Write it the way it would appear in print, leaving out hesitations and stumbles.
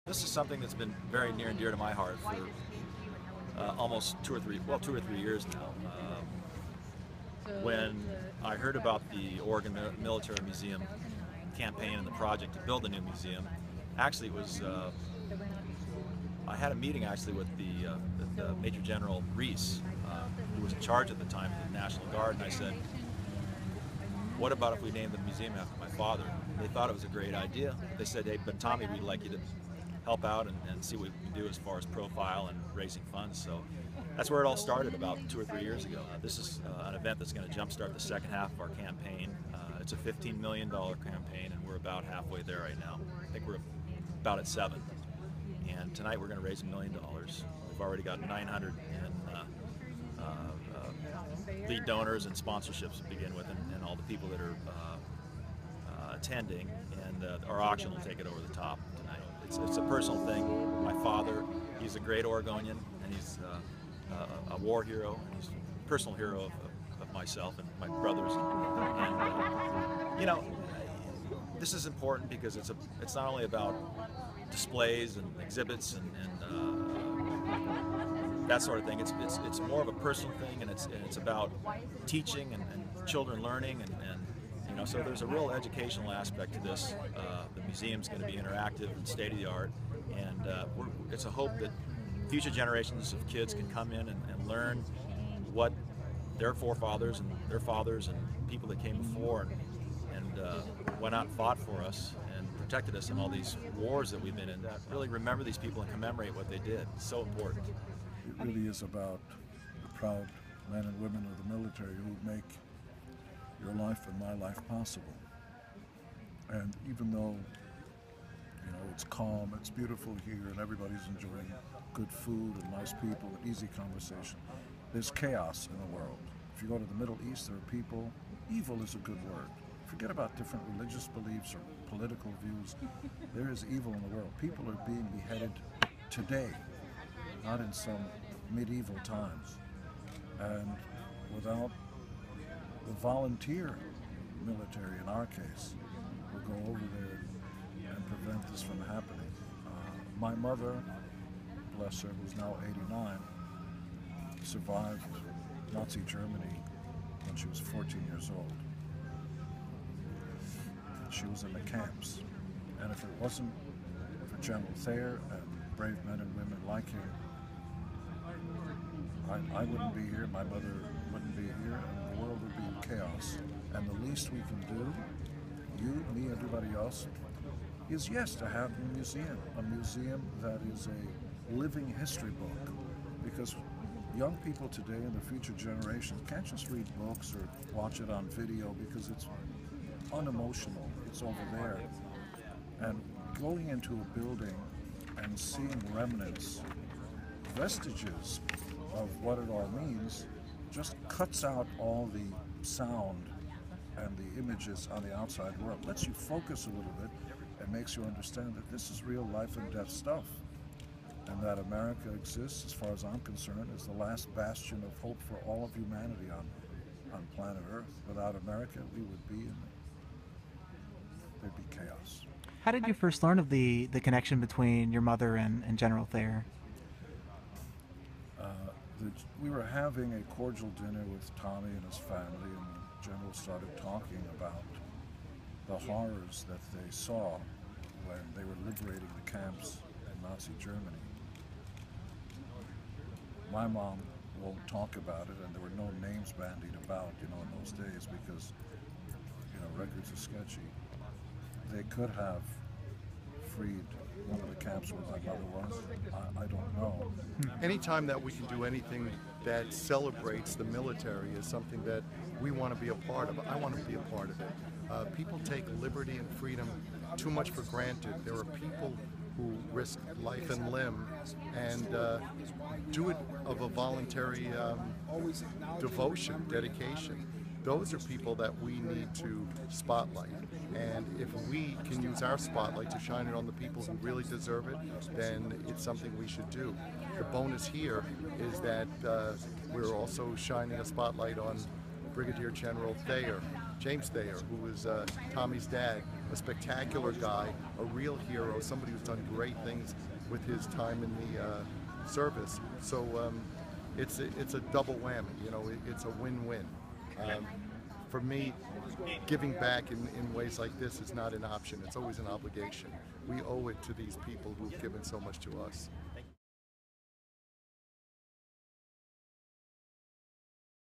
This is something that's been very near and dear to my heart for almost 2 or 3 years now. When I heard about the Oregon Military Museum campaign and the project to build a new museum, actually it was, I had a meeting actually with the Major General Reese, who was in charge at the time of the National Guard, and I said, what about if we named the museum after my father? They thought it was a great idea. They said, hey, but Tommy, we'd like you to help out and see what we can do as far as profile and raising funds. So that's where it all started about 2 or 3 years ago. This is an event that's going to jumpstart the second half of our campaign. It's a $15 million campaign, and we're about halfway there right now. I think we're about at 7. And tonight we're going to raise $1 million. We've already got 900 in lead donors and sponsorships to begin with, and all the people that are attending, and our auction will take it over the top tonight. It's a personal thing. My father, he's a great Oregonian, and he's a war hero, and he's a personal hero of myself and my brothers. And you know, this is important because it's not only about displays and exhibits and that sort of thing. It's more of a personal thing, and it's about teaching and children learning, and you know, so there's a real educational aspect to this. The museum's going to be interactive and state-of-the-art, and it's a hope that future generations of kids can come in and learn what their forefathers and their fathers and people that came before and went out and fought for us and protected us in all these wars that we've been in. Really remember these people and commemorate what they did. It's so important. It really is about the proud men and women of the military who make your life and my life possible. And even though, you know, it's calm, it's beautiful here, and everybody's enjoying good food and nice people and easy conversation, there's chaos in the world. If you go to the Middle East, there are people, evil is a good word. Forget about different religious beliefs or political views. There is evil in the world. People are being beheaded today, not in some medieval times. And without the volunteer military, in our case, will go over there and prevent this from happening. My mother, bless her, who's now 89, survived Nazi Germany when she was 14 years old. She was in the camps, and if it wasn't for General Thayer and brave men and women like him, I wouldn't be here, my mother wouldn't be here, and the world would be in chaos. And the least we can do, you, me, everybody else, is yes, to have a museum that is a living history book, because young people today and the future generations can't just read books or watch it on video because it's unemotional, it's over there. And going into a building and seeing remnants, vestiges of what it all means, just cuts out all the sound and the images on the outside world, lets you focus a little bit and makes you understand that this is real life and death stuff, and that America exists, as far as I'm concerned, as the last bastion of hope for all of humanity on planet Earth. Without America, we would be there'd be chaos. How did you first learn of the connection between your mother and General Thayer? We were having a cordial dinner with Tommy and his family, and the General started talking about the horrors that they saw when they were liberating the camps in Nazi Germany. My mom won't talk about it, and there were no names bandied about, you know, in those days, because, you know, records are sketchy. They could have freed one of the camps where my mother was. I don't know. Anytime that we can do anything that celebrates the military is something that we want to be a part of. I want to be a part of it. People take liberty and freedom too much for granted. There are people who risk life and limb and do it of a voluntary devotion, dedication. Those are people that we need to spotlight, and if we can use our spotlight to shine it on the people who really deserve it, then it's something we should do. The bonus here is that we're also shining a spotlight on Brigadier General Thayer, James Thayer, who was Tommy's dad, a spectacular guy, a real hero, somebody who's done great things with his time in the service. So it's a double whammy, you know, it's a win-win. For me, giving back in ways like this is not an option, it's always an obligation. We owe it to these people who've given so much to us.